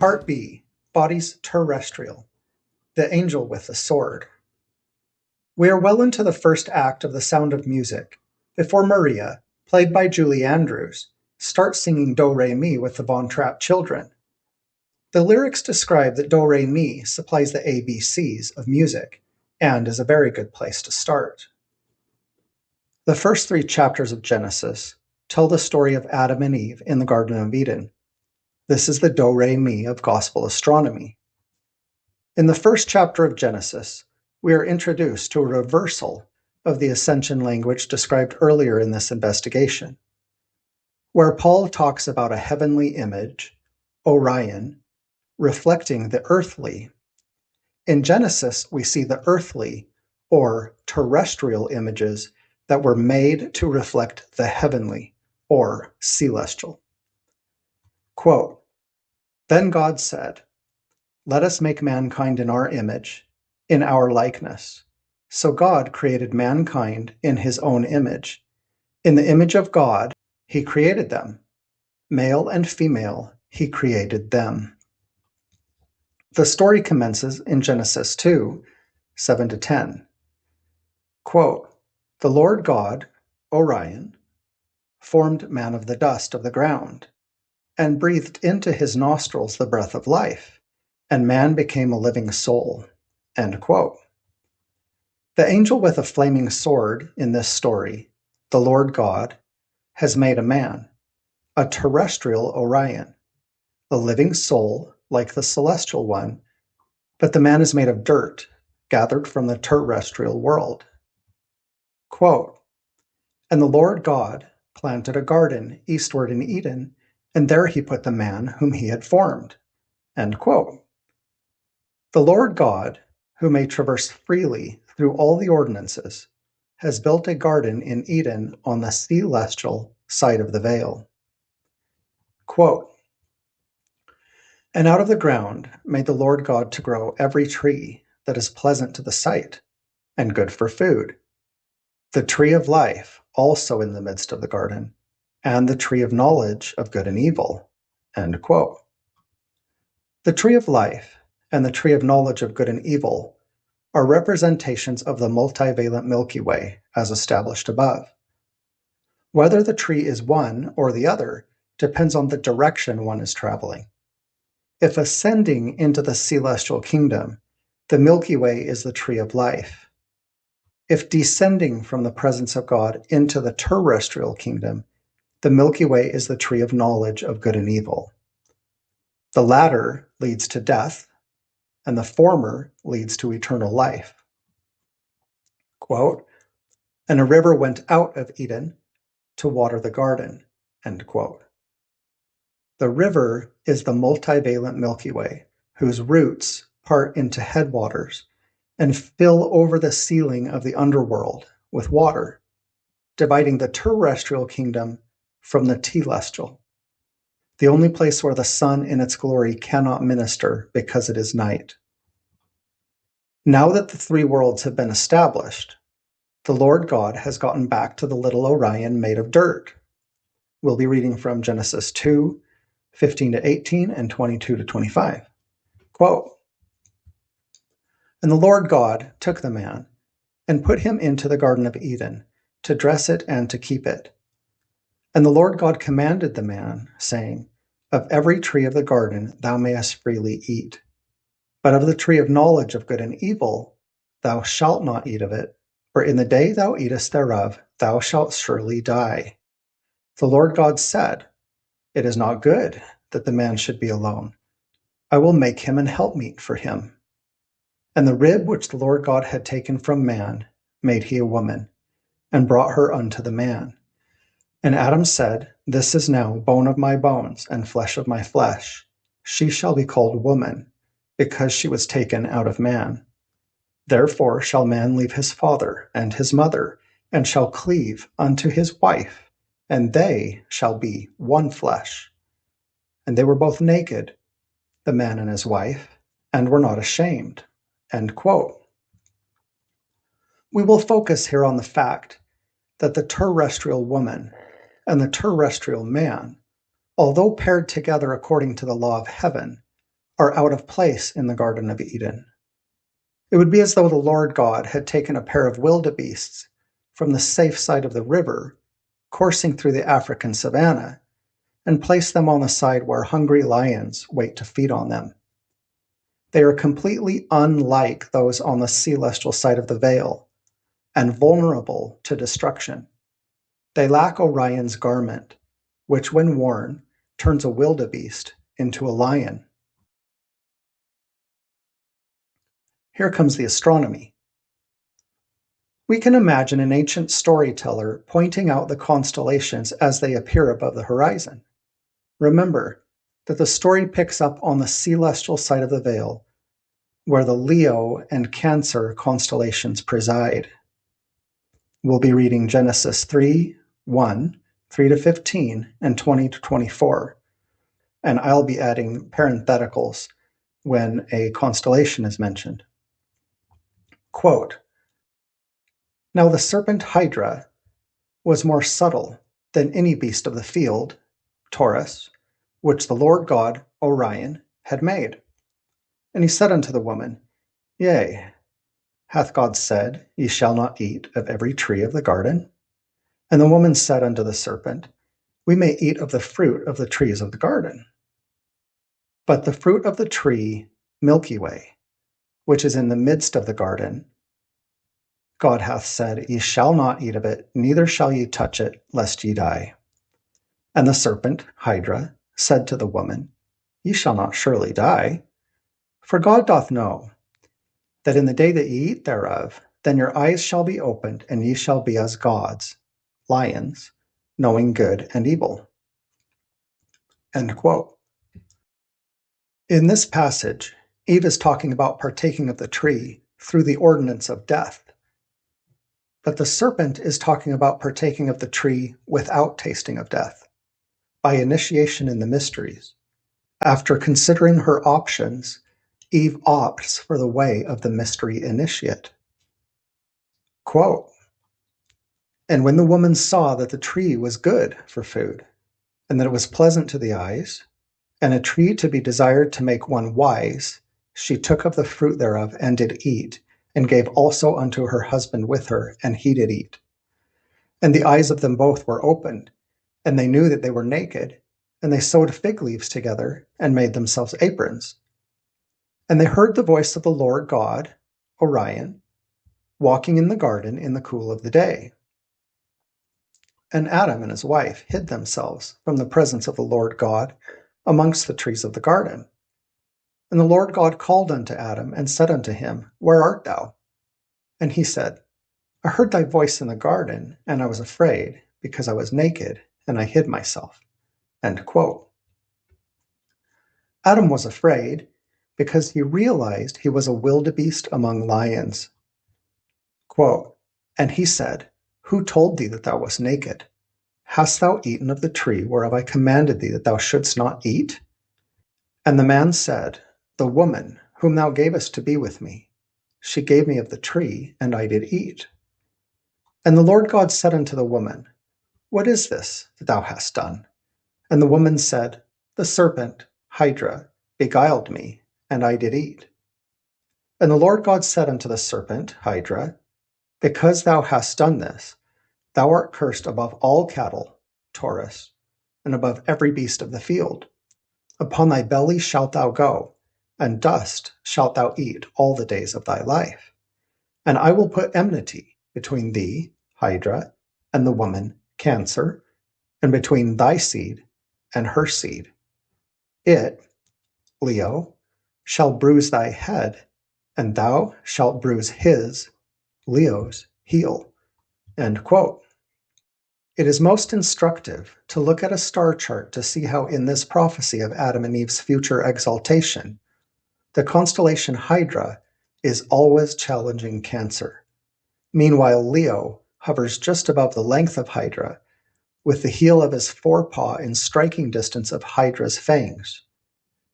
Part B, Bodies Terrestrial, the Angel with the Sword. We are well into the first act of The Sound of Music, before Maria, played by Julie Andrews, starts singing Do-Re-Mi with the Von Trapp children. The lyrics describe that Do-Re-Mi supplies the ABCs of music, and is a very good place to start. The first 3 chapters of Genesis tell the story of Adam and Eve in the Garden of Eden. This is the Do-Re-Mi of Gospel astronomy. In the first chapter of Genesis, we are introduced to a reversal of the ascension language described earlier in this investigation, where Paul talks about a heavenly image, Orion, reflecting the earthly. In Genesis, we see the earthly, or terrestrial images that were made to reflect the heavenly, or celestial. Quote, "Then God said, 'Let us make mankind in our image, in our likeness.' So God created mankind in his own image. In the image of God, he created them. Male and female, he created them." The story commences in Genesis 2, 7-10. Quote, "The Lord God, Orion, formed man of the dust of the ground, and breathed into his nostrils the breath of life, and man became a living soul." End quote. The angel with a flaming sword in this story, the Lord God, has made a man, a terrestrial Orion, a living soul like the celestial one, but the man is made of dirt gathered from the terrestrial world. Quote, "And the Lord God planted a garden eastward in Eden, and there he put the man whom he had formed." End quote. The Lord God, who may traverse freely through all the ordinances, has built a garden in Eden on the celestial side of the veil. Quote, "And out of the ground made the Lord God to grow every tree that is pleasant to the sight, and good for food, the tree of life also in the midst of the garden, and the tree of knowledge of good and evil." End quote. The tree of life and the tree of knowledge of good and evil are representations of the multivalent Milky Way, as established above. Whether the tree is one or the other depends on the direction one is traveling. If ascending into the celestial kingdom, the Milky Way is the tree of life. If descending from the presence of God into the terrestrial kingdom, the Milky Way is the tree of knowledge of good and evil. The latter leads to death, and the former leads to eternal life. Quote, "And a river went out of Eden to water the garden." End quote. The river is the multivalent Milky Way, whose roots part into headwaters and fill over the ceiling of the underworld with water, dividing the terrestrial kingdom from the telestial, the only place where the sun in its glory cannot minister because it is night. Now that the 3 worlds have been established, the Lord God has gotten back to the little Orion made of dirt. We'll be reading from Genesis 2, 15-18 and 22-25. Quote, "And the Lord God took the man and put him into the Garden of Eden to dress it and to keep it. And the Lord God commanded the man, saying, 'Of every tree of the garden thou mayest freely eat, but of the tree of knowledge of good and evil thou shalt not eat of it, for in the day thou eatest thereof thou shalt surely die.' The Lord God said, 'It is not good that the man should be alone. I will make him an helpmeet for him.' And the rib which the Lord God had taken from man made he a woman, and brought her unto the man. And Adam said, 'This is now bone of my bones and flesh of my flesh. She shall be called woman, because she was taken out of man. Therefore shall man leave his father and his mother, and shall cleave unto his wife, and they shall be one flesh. And they were both naked, the man and his wife, and were not ashamed." End quote. We will focus here on the fact that the terrestrial woman and the terrestrial man, although paired together according to the law of heaven, are out of place in the Garden of Eden. It would be as though the Lord God had taken a pair of wildebeests from the safe side of the river, coursing through the African savanna, and placed them on the side where hungry lions wait to feed on them. They are completely unlike those on the celestial side of the veil, and vulnerable to destruction. They lack Orion's garment, which when worn, turns a wildebeest into a lion. Here comes the astronomy. We can imagine an ancient storyteller pointing out the constellations as they appear above the horizon. Remember that the story picks up on the celestial side of the veil, where the Leo and Cancer constellations preside. We'll be reading Genesis 3:1, 3-15, and 20-24, and I'll be adding parentheticals when a constellation is mentioned. Quote, "Now the serpent Hydra was more subtle than any beast of the field, Taurus, which the Lord God, Orion, had made. And he said unto the woman, Yea, hath God said, Ye shall not eat of every tree of the garden? And the woman said unto the serpent, We may eat of the fruit of the trees of the garden. But the fruit of the tree, Milky Way, which is in the midst of the garden, God hath said, Ye shall not eat of it, neither shall ye touch it, lest ye die. And the serpent, Hydra, said to the woman, Ye shall not surely die. For God doth know that in the day that ye eat thereof, then your eyes shall be opened, and ye shall be as gods, lions, knowing good and evil." End quote. In this passage, Eve is talking about partaking of the tree through the ordinance of death. But the serpent is talking about partaking of the tree without tasting of death, by initiation in the mysteries. After considering her options, Eve opts for the way of the mystery initiate. Quote, "And when the woman saw that the tree was good for food, and that it was pleasant to the eyes, and a tree to be desired to make one wise, she took of the fruit thereof, and did eat, and gave also unto her husband with her, and he did eat. And the eyes of them both were opened, and they knew that they were naked, and they sewed fig leaves together, and made themselves aprons. And they heard the voice of the Lord God, Orion, walking in the garden in the cool of the day. And Adam and his wife hid themselves from the presence of the Lord God amongst the trees of the garden. And the Lord God called unto Adam, and said unto him, Where art thou? And he said, I heard thy voice in the garden, and I was afraid, because I was naked, and I hid myself." End quote. Adam was afraid because he realized he was a wildebeest among lions. Quote, "And he said, Who told thee that thou wast naked? Hast thou eaten of the tree whereof I commanded thee that thou shouldst not eat? And the man said, The woman, whom thou gavest to be with me, she gave me of the tree, and I did eat. And the Lord God said unto the woman, What is this that thou hast done? And the woman said, The serpent, Hydra, beguiled me, and I did eat. And the Lord God said unto the serpent, Hydra, Because thou hast done this, thou art cursed above all cattle, Taurus, and above every beast of the field. Upon thy belly shalt thou go, and dust shalt thou eat all the days of thy life. And I will put enmity between thee, Hydra, and the woman, Cancer, and between thy seed and her seed. It, Leo, shall bruise thy head, and thou shalt bruise his, Leo's, heel." End quote. It is most instructive to look at a star chart to see how in this prophecy of Adam and Eve's future exaltation, the constellation Hydra is always challenging Cancer. Meanwhile, Leo hovers just above the length of Hydra, with the heel of his forepaw in striking distance of Hydra's fangs.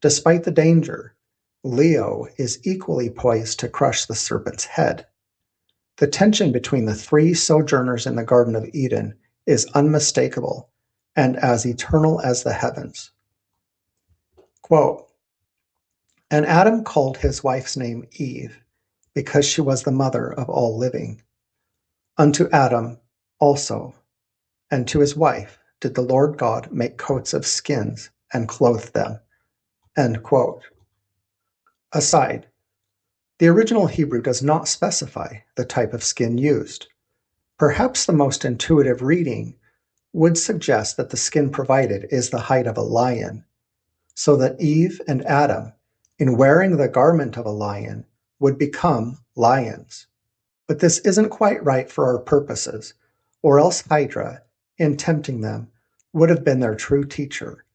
Despite the danger, Leo is equally poised to crush the serpent's head. The tension between the three sojourners in the Garden of Eden is unmistakable and as eternal as the heavens. Quote, And Adam called his wife's name Eve, because she was the mother of all living. Unto Adam also, and to his wife, did the Lord God make coats of skins and clothe them. End quote. Aside, the original Hebrew does not specify the type of skin used. Perhaps the most intuitive reading would suggest that the skin provided is the hide of a lion, so that Eve and Adam, in wearing the garment of a lion, would become lions. But this isn't quite right for our purposes, or else Hydra, in tempting them, would have been their true teacher.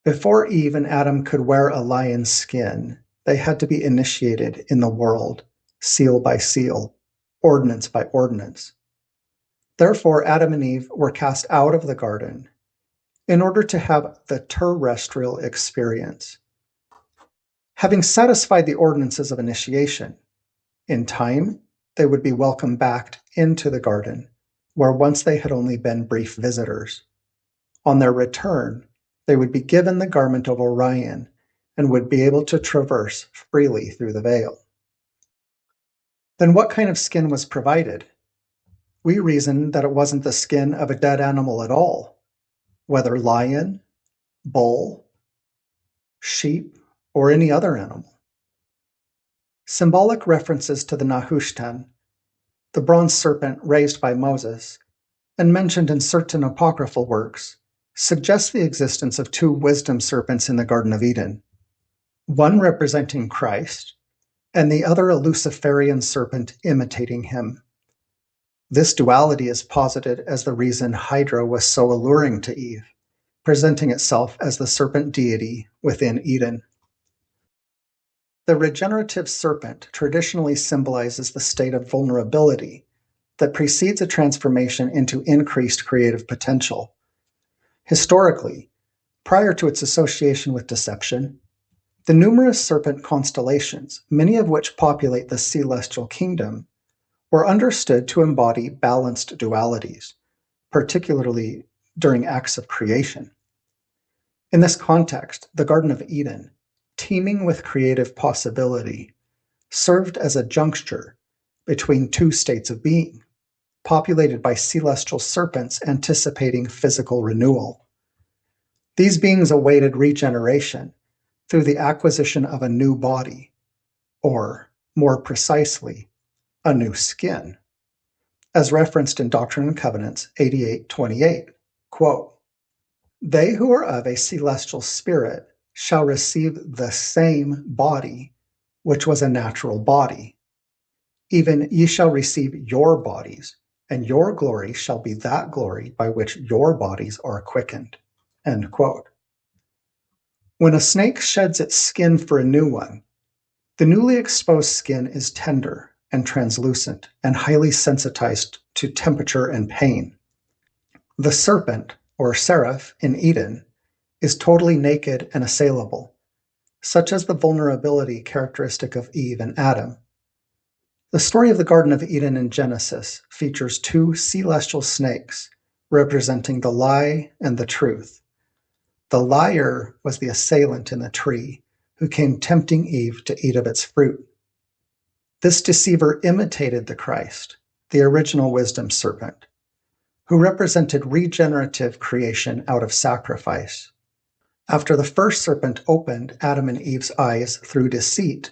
Before Eve and Adam could wear a lion's skin, they had to be initiated in the world, seal by seal, ordinance by ordinance. Therefore, Adam and Eve were cast out of the garden in order to have the terrestrial experience. Having satisfied the ordinances of initiation, in time, they would be welcomed back into the garden, where once they had only been brief visitors. On their return, they would be given the garment of Orion and would be able to traverse freely through the veil. Then what kind of skin was provided? We reasoned that it wasn't the skin of a dead animal at all, whether lion, bull, sheep, or any other animal. Symbolic references to the Nehushtan, the bronze serpent raised by Moses, and mentioned in certain apocryphal works, suggest the existence of two wisdom serpents in the Garden of Eden, one representing Christ, and the other a Luciferian serpent imitating him. This duality is posited as the reason Hydra was so alluring to Eve, presenting itself as the serpent deity within Eden. The regenerative serpent traditionally symbolizes the state of vulnerability that precedes a transformation into increased creative potential. Historically, prior to its association with deception, the numerous serpent constellations, many of which populate the celestial kingdom, were understood to embody balanced dualities, particularly during acts of creation. In this context, the Garden of Eden, teeming with creative possibility, served as a juncture between two states of being, populated by celestial serpents anticipating physical renewal. These beings awaited regeneration through the acquisition of a new body, or, more precisely, a new skin. As referenced in Doctrine and Covenants 88:28, quote, "They who are of a celestial spirit shall receive the same body, which was a natural body. Even ye shall receive your bodies, and your glory shall be that glory by which your bodies are quickened." End quote. When a snake sheds its skin for a new one, the newly exposed skin is tender and translucent and highly sensitized to temperature and pain. The serpent, or seraph, in Eden is totally naked and assailable, such as the vulnerability characteristic of Eve and Adam. The story of the Garden of Eden in Genesis features two celestial snakes representing the lie and the truth. The liar was the assailant in the tree who came tempting Eve to eat of its fruit. This deceiver imitated the Christ, the original wisdom serpent, who represented regenerative creation out of sacrifice. After the first serpent opened Adam and Eve's eyes through deceit,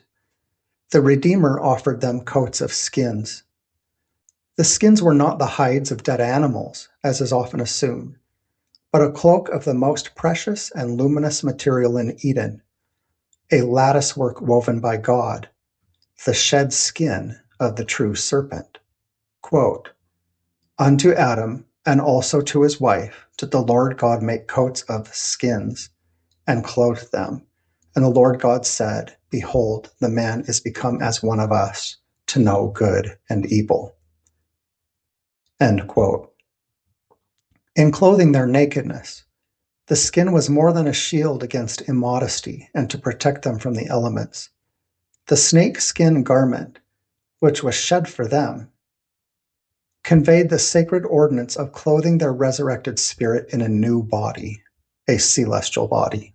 the Redeemer offered them coats of skins. The skins were not the hides of dead animals, as is often assumed, but a cloak of the most precious and luminous material in Eden, a lattice work woven by God, the shed skin of the true serpent. Quote, "Unto Adam and also to his wife did the Lord God make coats of skins and clothe them. And the Lord God said, Behold, the man is become as one of us, to know good and evil." End quote. In clothing their nakedness, the skin was more than a shield against immodesty and to protect them from the elements. The snake skin garment, which was shed for them, conveyed the sacred ordinance of clothing their resurrected spirit in a new body, a celestial body.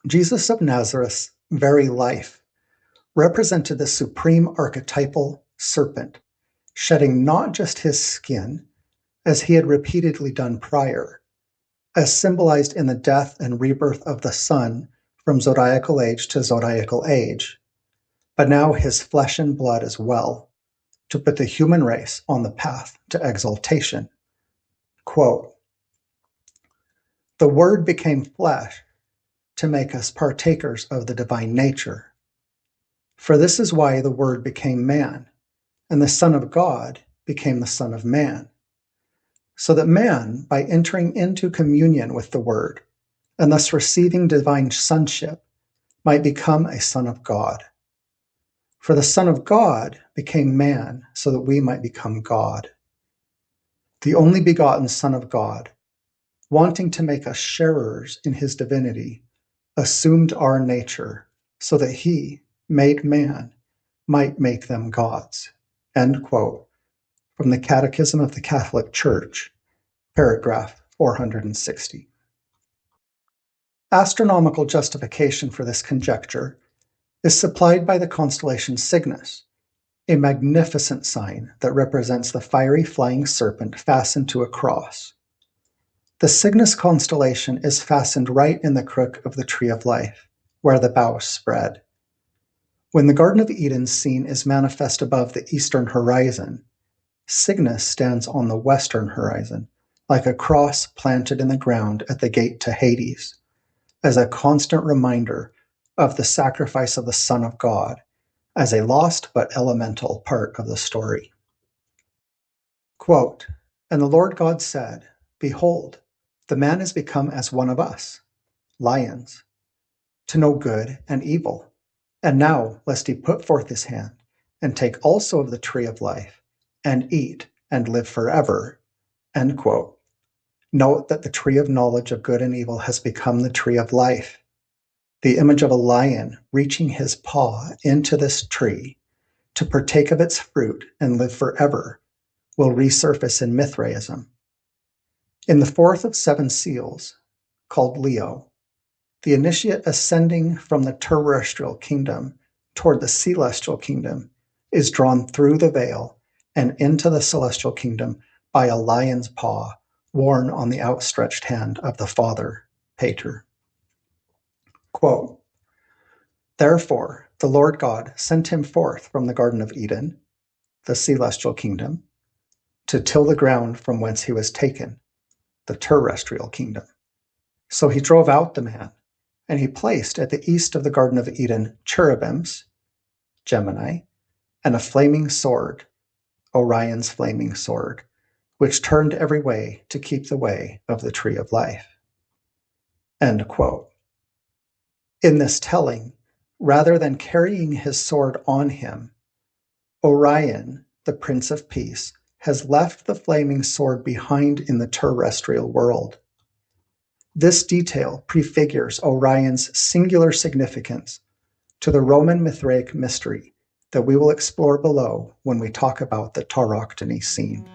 Jesus of Nazareth's very life represented the supreme archetypal serpent, shedding not just his skin, as he had repeatedly done prior, as symbolized in the death and rebirth of the sun from zodiacal age to zodiacal age, but now his flesh and blood as well, to put the human race on the path to exaltation. Quote, "The Word became flesh to make us partakers of the divine nature. For this is why the Word became man, and the Son of God became the Son of Man, so that man, by entering into communion with the Word, and thus receiving divine sonship, might become a son of God. For the Son of God became man so that we might become God. The only begotten Son of God, wanting to make us sharers in his divinity, assumed our nature so that he, made man, might make them gods." End quote. From the Catechism of the Catholic Church, paragraph 460. Astronomical justification for this conjecture is supplied by the constellation Cygnus, a magnificent sign that represents the fiery flying serpent fastened to a cross. The Cygnus constellation is fastened right in the crook of the tree of life, where the boughs spread. When the Garden of Eden scene is manifest above the eastern horizon, Cygnus stands on the western horizon, like a cross planted in the ground at the gate to Hades, as a constant reminder of the sacrifice of the Son of God, as a lost but elemental part of the story. Quote, "And the Lord God said, Behold, the man is become as one of us, lions, to know good and evil. And now, lest he put forth his hand, and take also of the tree of life, and eat, and live forever." End quote. Note that the tree of knowledge of good and evil has become the tree of life. The image of a lion reaching his paw into this tree to partake of its fruit and live forever will resurface in Mithraism. In the fourth of 7 seals, called Leo, the initiate ascending from the terrestrial kingdom toward the celestial kingdom is drawn through the veil and into the celestial kingdom by a lion's paw worn on the outstretched hand of the Father, Pater. Quote, "Therefore the Lord God sent him forth from the Garden of Eden, the celestial kingdom, to till the ground from whence he was taken, the terrestrial kingdom. So he drove out the man, and he placed at the east of the Garden of Eden cherubims, Gemini, and a flaming sword, Orion's flaming sword, which turned every way to keep the way of the tree of life." End quote. In this telling, rather than carrying his sword on him, Orion, the Prince of Peace, has left the flaming sword behind in the terrestrial world. This detail prefigures Orion's singular significance to the Roman Mithraic mystery that we will explore below when we talk about the tauroctony scene.